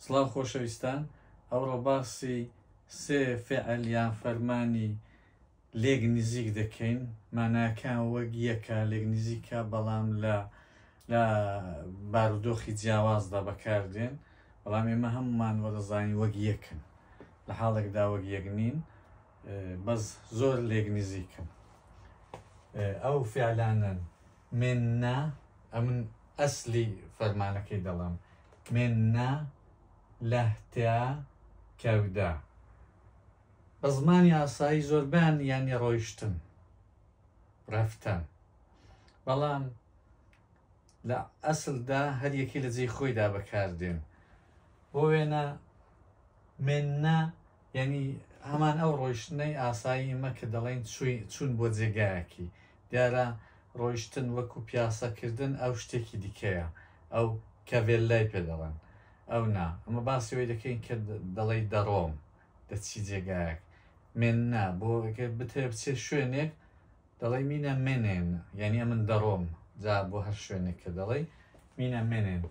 سڵاو خۆشەویستان، ئەوڕۆ باسی سێ فعل یان فەرمانی لێک نزیک دەکەین. ماناکان وەک یەکە، لێک نزیکە، بەڵام لە بارودۆخی جیاوازدا بەکاردێن، بەڵام ئێمە هەمومان وەدەزانین وەک یەکن، لە حاڵێکدا وەک یەک نین، بەس زۆر لێک نزیکن. ئەو فعلانن منە، ئەمن ئەسلی فەرمانەکەی دەڵێم، منە، لەهتە، کەودە. بە زمانی ئاسایی زۆربیان یانی ڕۆیشتن، ڕەفتەن، بەڵام لە ئەسلدا هەر یەکی لە جێی خۆیدا بەکاردێن. بۆ وێنە منە یعنی هەمان ئەو ڕۆیشتنەی ئاساییمە کە دەڵێن چوون بۆ جێگایەکی. دیارە ڕۆیشتن وەکو پیاسەکردن ئەو شتێکی دیکەیە، ئەو کەڤێللای پێ دەڵێن، ئەو نا. ئەمە باسی وی دەکەین کە دەڵێ دەڕۆم، دەچی جێگایەک. منە بۆ بتێ بچێت شوێنێک دەڵێ مینە منێن، یعنی ئەمن دەڕۆم، جا بۆ هەر شوێنێک کە دەڵێ مینە منێن.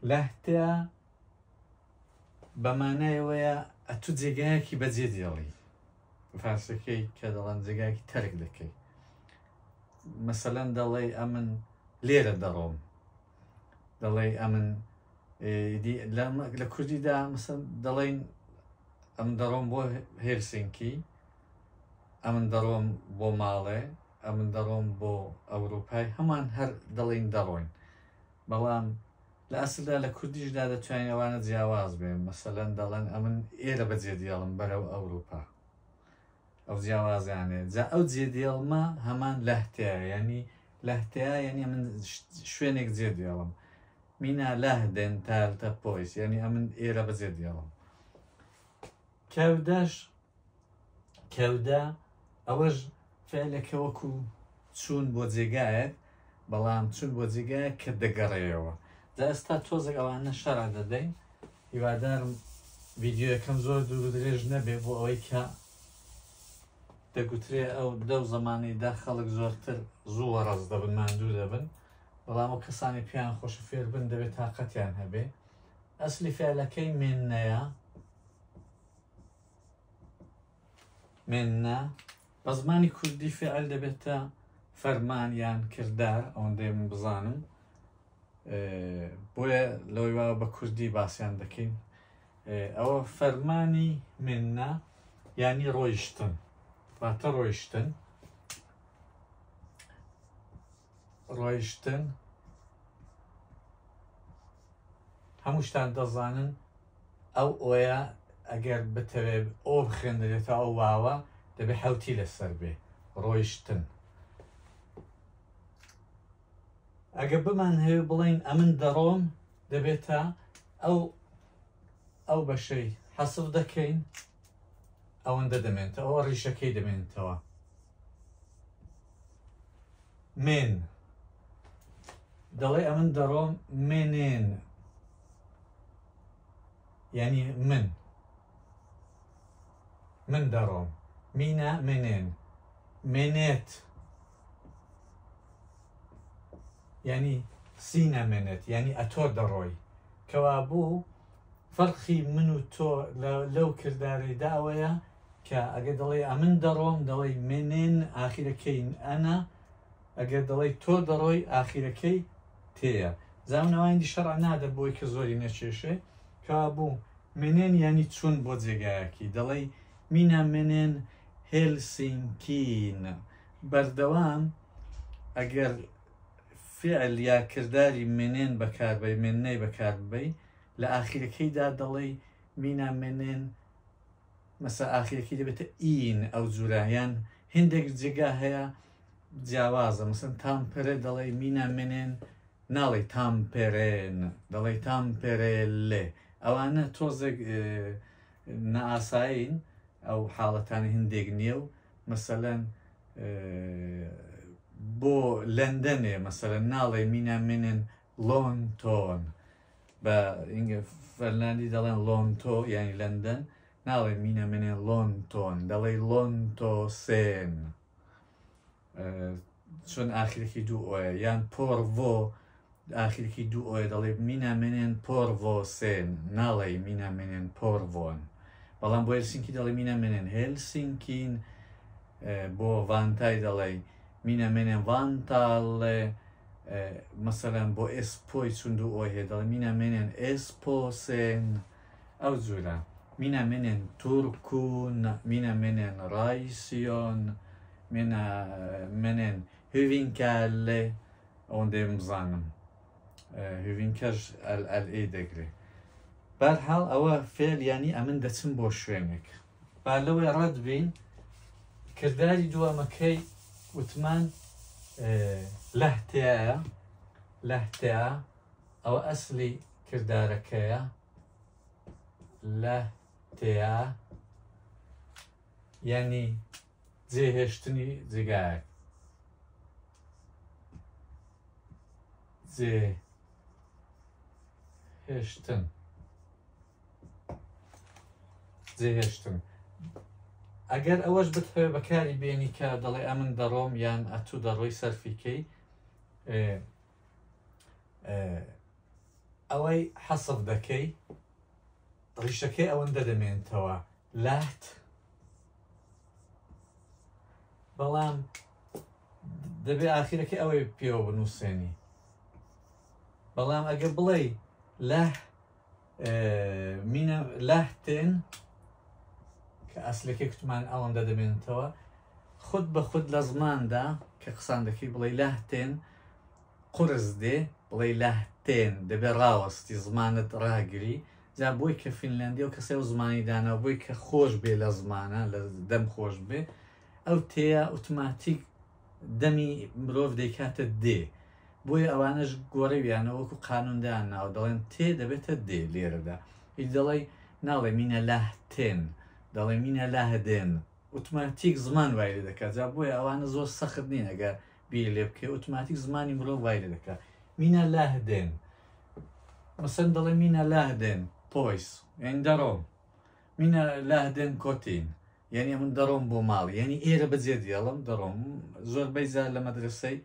لەهتە بەمانایەوەیە ئەتو جێگایەکی بەجێ دێڵی، فارسەکەی کە دەڵێن جێگایەکی تەرک دەکەی. مەسەلەن دەڵێ ئەمن لێرە دەڕۆم، دەڵێ ئەمن لە کوردیدا مەسەن دەڵێن ئەم دەڕۆم بۆ هێلسینکی، ئەمن دەڕۆم بۆ ماڵێ، ئەمن دەڕۆم بۆ ئەوروپای، هەمان هەر دەڵێن دەڕۆین. بەڵام لە ئەسلدا لە کوردیشدا دەتوانین ئەوانە جیاواز بێن، مەسەلەن دەڵێن ئەمن ئێرە بەجێ دێڵم بەرەو ئەوروپا، ئەو جیاوازیانێ. جا ئەو جێدێڵمە هەمان لەهتەیە، یعنی لەهتەیە یعنی ئەمن شوێنێک جێ دێڵم. مینە لەهدێن تالتە پۆیس، یعنی ئەمن ئێرە بەجێ دێڵم. کەودەش، کەودە ئەوەش فعلێکە وەکو چوون بۆ جێگایەک، بەڵام چوون بۆ جێگایەک کە دەگەڕێەوە. جا ئێستا تۆزێک ئەوانە شەڕە دەدەین، هیوادارم ڤیدیۆیەکەم زۆر دوور و درێژ نەبێ، بۆ ئەوەی کە دەگوترێ ئەو دەو زەمانەیدا خەڵک زۆرتر زوو وەڕەز دەبن، ماندوو دەبن، بەڵام ئەو کەسانی پێیان خۆشە فێر بن دەبێت تاقەتیان هەبێ. ئەسلی فعلەکەی منەیە، منە. بە زمانی کوردی فعل دەبێتە فەرمان یان کردار، ئەوەندەی من بزانم، بۆیە لەوەی وایە بە کوردی باسییان دەکەین. ئەوە فەرمانی منە یانی ڕۆیشتن، واتە ڕۆیشتن، ڕۆیشتن. هەموو شتان دەزانن ئەو ئۆیە ئەگەر بتەوێت ئۆ بخێندرێتە ئەو واوە دەبێت حەوتی لەسەر بێ، ڕۆیشتن. ئەگە بمان هەیە بڵین ئەمن دەڕۆم، دەبێتە ئەو بەشەی حەسب دەکەین، ئەوەندە دەمێنێتەوە، ئەوە ڕیشەکەی دەمێنێتەوە. من دەڵێ ئەمن دەڕۆم، منێن، یعنی من دەڕۆم. مینە منێن، منێت یعنی سینە منێت، یعنی ئەتۆ دەڕۆی. کەوا بوو فەرقی من و تۆ لەو کردارەیدا ئەوەیە کە ئەگە دەڵێ ئەمن دەڕۆم دەڵێ منێن، ئاخیرەکەی ئەنە، ئەگەر دەڵێ تۆ دەڕۆی ئاخیرەکەی تێیە. زاونەوەیندی شەڕع نادە بۆی کە زۆری نەچێشێ. کەوا بوو منێن یعنی چوون بۆ جێگایەکی، دەڵێ مینە منێن هێلسینکین. بەردەوام ئەگەر فعل یا کردداری منێن بەکاربەی، منەی بەکاربەی، لە ئاخیرەکەیدا دەڵێ مینە منێن، مەسە ئاخیرەکەی دەبێتە ئین، ئەو جوورایان هندێک جێگا هەیە جیاوازە، مەسەن تامپەرە دەڵێ مینە منێن، ناڵێ تامپێرێن، دەڵێ تامپێرێلێ. ئەوانە تۆزێک نەئاسایین، ئەو حاڵەتانی هندێک نییە و مەسەلەن بۆ لەندەنێ مەسەلەن ناڵێ مینە منێن لۆنتۆن، بە فەرلاندی دەڵێن لۆنتۆ یانی لەندەن، ناڵێ مینە منێن لۆنتۆن، دەڵێ ئاخیرکی دوو ئۆی دەڵێ مینە منێن پۆڕڤۆسێن ناڵێ مینە منێن پۆڕڤۆن بەڵام بۆ هێلسینکی دەڵێ مینە منێن هێلسینکین بۆ ڤانتای دەڵێ مینە منێن ڤانتاڵێ مەسەلەن بۆ ئێسپۆی چون دوو ئۆی هەیە دەڵێ مینە منێن ئێسپۆسێن ئەو جوورە مینە منێن تورکون مینە منێن ڕایسیۆن مینە منێن هوینکالێ ئەوەندەی بزانم هوینکەش ئەلئێ دەگرێ بەرحاڵ ئەوە فێل ینی ئەمن دەچم بۆ شوێنێک با لەوەی ڕەت بین کردداری دووەمەکەی وتمان لەهتەیە لەهتەیە ئەوە ئەسلی کردارەکەیە لەهتەیە ینی جێهێشتنی جێگایەک جێهێشتن ئەگەر ئەوەش بتهێ بەکاری بێنی کە دەڵێ ئەمن دەڕۆم یان ئەتوو دەڕۆی سەرفیکەی ئەوەی حەسب دەکەی ڕیشەکەی ئەوەندە دەمێنتەوە لات بەڵام دەبێ ئاخیرەکەی ئەوەی پێوە بنووسێنی بەڵام ئەگە بڵێ لەهتێن کە ئەسلەکەی کوتمان ئەوەندە دەبێنێتەوە خود بە خود لە زماندا کە قسان دەکەی بڵێ لەهتێن قورس دێ بڵێ لەهتێن دەبێ ڕاوەستی زمانت ڕاگری جا بۆی کە فینلندی و کەسێ و زمانی دانا بۆی کە خۆش بێ لە زمانە لە دەم خۆش بێ ئەو تەیە ئۆتۆماتیک دەمی مرۆڤ دەیکاتە دێ بۆیە ئەوانش گۆڕەویانە وەکو قانوندان ناو دەڵێن تێ دەبێتە دێ لێرەدا هیچ دەڵێ ناڵێ مینە لەهتێن دەڵێ مینە لەهدێن ئۆتۆماتیک زمان وای لێ دەکات جا بۆیە ئەوانە زۆر سەخت نین ئەگەر بیر لێ بکە ئۆتۆماتیک زمانی مرۆڤ وای لێ دەکات مینە لەهدێن مەسەن دەڵێ مینە لەهدێن پۆیس یعنی دەڕۆم مینە لەهدێن کۆتین یعنی من دەڕۆم بۆ ماڵی یعنی ئێرە بەجێ دیاڵم دەڕۆم زۆربەی جار لە مەدرسەی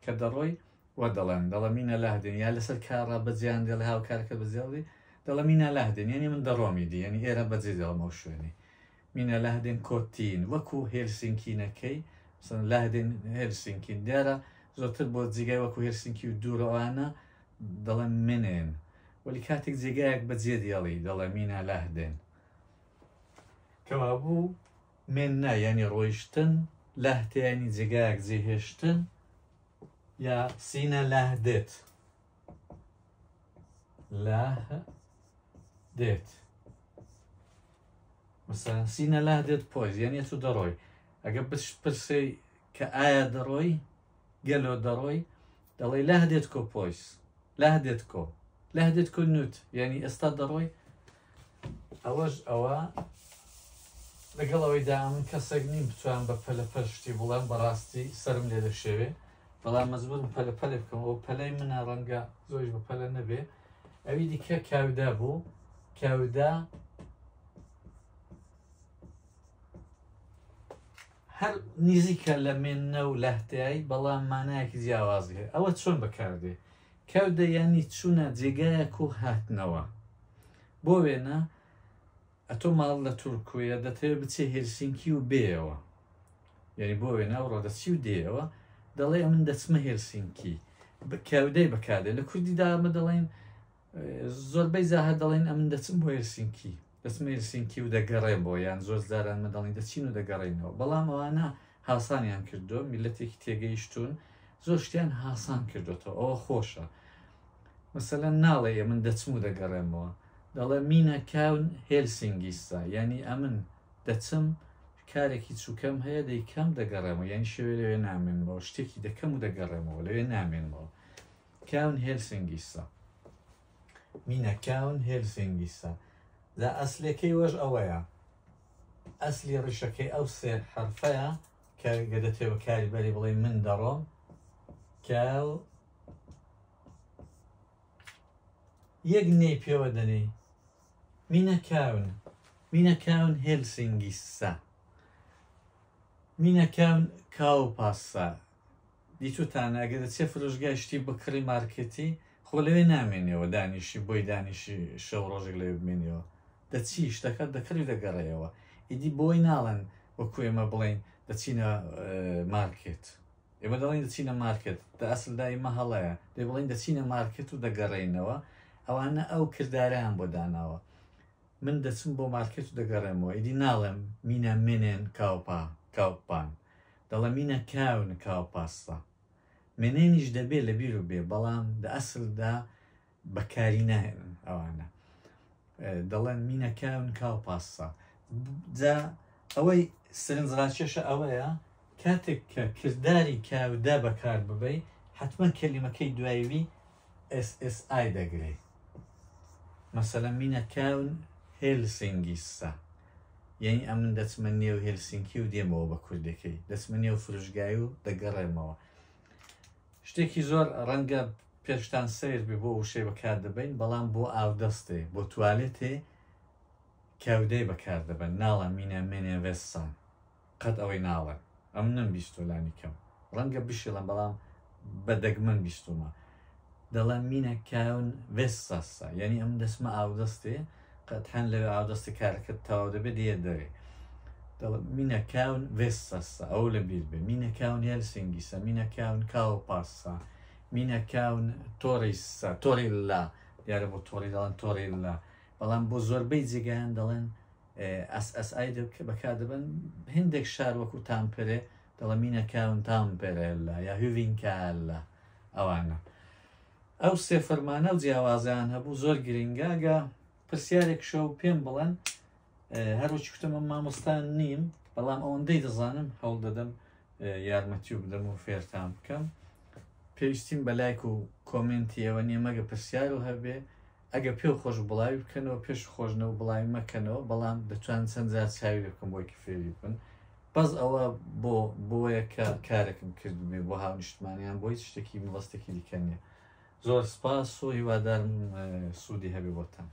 کە دەڕۆی وە دەڵێن دەڵە مینە لەهدێن یا لەسەر کارڕا بەجیان دێڵێ هاوکارەکە بەجێڵی دەڵە مینە لەهدێن یعنی من دەڕۆمی دی یعنی ئێرە بەجێ دێڵمە و شوێنی مینە لەهدێن کۆتین وەکو هێلسینکینەکەی لەهدێن هێلسینکین دیارە زۆرتر بۆ جێگای وەکو هێلسینکی و دوورەوانە دەڵێن منێن وەلی کاتێک جێگایەک بەجێ دیاڵی دەڵێ مینە لەهدێن کەوا بوو منە ینی ڕۆیشتن لەهتێنی جێگایەک جێهێشتن یا سینە لەهدێت لەهدێت مثلا سینە لەهدێت پۆیز یعنی تو دەڕۆی ئەگە پرسی کە ئایا دەڕۆی گەلۆ دەڕۆی دەڵێ لەهدێت کۆ پۆیس لەهدێت کۆ لەهدێت کۆ نوت یعنی ئێستا دەڕۆی ئەوەش ئەوە لەگەڵەوەی دامن کەسێک نیم بتوان بە پەلەپەل شتی بڵێن بەڕاستی سرم لێ دەشێوێ بەڵام مەزبورم پەلەپەلێ بکەم ئەو پەلەی منە ڕەنگە زۆریش بە پەلە نەبێ ئەوی دیکە کاودا بوو کاودا هەر نزیکە لە مێنە و لەهتایی بەڵام مانایەکی جیاوازی هەیە ئەوە چۆن بەکاردێ کاودا یانی چوونە جێگایەک و هاتنەوە بۆ وێنە ئەتۆ ماڵ لە تورکویە دەتەوێت بچێ هێلسینکی و بێەوە یعنی بۆ وێنە ڕۆدەچی و دێەوە دەڵێ من دەچمە هێلسینکی کاودەی بەکادێ لە کوردی دامە دەڵێن زۆربەی زاهە دەڵێن ئەمن دەچم بۆ هێلسینکی دەچمە هێلسینکی و دەگەڕێن بۆ یان زۆر زارانمە دەڵێن دەچین و دەگەڕێنەوە بەڵام ئەوانە هاسانیان کردو میلەتێکی تێگەیشتون زۆر شتیان هاسان کردوتەوە ئەوە خۆشە مەسەلەن ناڵێ من دەچم و دەگەڕێمەوە دەڵێ مینە کاون هێلسینگیستا یعنی ئەمن دەچم کارێکی چووکەم هەیە دەیکەم دەگەڕێمەوە یعنی شوێ لەوێ نامێنەوە شتێکی دەکەم و دەگەڕێمەوە لەوێ نامێنەوە کاون هێلسینگیستا مینە کاون هێلسینگیستا دا ئەسلەکەی وەش ئەوەیە ئەسلی ڕیشەکەی ئەو سێ حرفەیە کە دەتێوە کاری بەری بڵێ من دەڕۆم کاو یەک نەی پێوە دەنێ مینە کاون هێلسینگیستا مینە کاون کاو پاسا دیتوتانە ئەگە دەچێ فرۆژگای شتی بکڕی مارکێتی خۆ لەوێ نامێنێەوە دانیشی بۆی دانیشی شەو ڕۆژێک لەوێ بمێنەوە دەچی شتەکە دەکەوی دەگەڕێەوە ئیدی بۆی ناڵێن وەکو ئێمە بڵێن دەچینە مارکێت ئێمە دەڵێن دەچینە مارکێت دە ئەسلدا ئێمە هەڵەیە دەی بڵێن دەچینە مارکێت و دەگەڕێنەوە ئەوانە ئەو کردارەیان بۆ داناوە من دەچم بۆ مارکێت و دەگەڕێمەوە ئیدی ناڵێم مینە منێن کاوپان دەڵێ مینە کاون کاوپاستا منێنیش دەبێت لە بیر و بێ بەڵام دە ئەسلدا بەکاری ناهێنن ئەوانە دەڵێن مینە کاون کاوپاستا جا ئەوەی سرنجڕاکێشە ئەوەیە کاتێک کە کردداری کاودا بەکار ببەی حتمما کەلیمەکەی دوایوی SSI دەگرێت مەسەلە مینە کاون هێلسینگیسا یعنی ئەم من دەچمە نێو هێلسینکی و دێمەوە بە کوردەکەی دەچمە نێو فرۆشگای و دەگەڕێمەوە شتێکی زۆر ڕەنگە پێشتان سیر بێ بۆ وشەی بەکار دەبین بەڵام بۆ ئاودەستێ بۆ توالێتێ کاودەی بەکار دەبن ناڵە مینە منێ وێسان قەت ئەوەی ناڵێن ئەم نەمبیستۆلانی کەم ڕەنگە بشێڵم بەڵام بە دەگمەن بیستومە دەڵێن مینە کاون وێساسا یعنی ئەم دەسمە ئاودەستێ قەت هەن لەوێ ئاودەستی کارەکەت تاوا دەبێت دێ دەرێ مینە کاون وێساسا ئەو لە بیر بێ مینە کاون هێلسینگیسە مینە کاون کاوپاسا مینە کاون تۆریسا تۆریلا دیارە بۆ تۆری دەڵێن تۆریلا بەڵام بۆ زۆربەی جێگایان دەڵێن SSI بەکار دەبن هندێک شار وەکو تامپەرێ دەڵێ مینە کاون تامپەرێلا یا هوڤینکالا ئەوانە ئەو سێ فەرمانە و جیاوازیان هەبوو زۆر گرنگاگە پرسیارێک شەو پێم بڵێن هەروەکی کوتەمە مامۆستان نیم بەڵام ئەوەندەی دەزانم هەوڵ دەدەم یارمەتی و بدەم و فێرتان بکەم پێویستیم بە لایک و کۆمنتی ئەوە نیە مەگە پرسیار و هەبێ ئەگە پێ خۆش بڵاوی بکەنەوە پێش خۆشنەوە بڵاوی مەکەنەوە بەڵام دەتوان چەند جار چاوی بکەم بۆیکی فێری بن بەس ئەوە بۆیە کە کارێکم کرد بێ بۆ هاونیشتمانیان بۆی شتێکی مەڵستێکی دیکە نیە زۆر سپاس و هیوادارم سوودی هەبێ بۆتان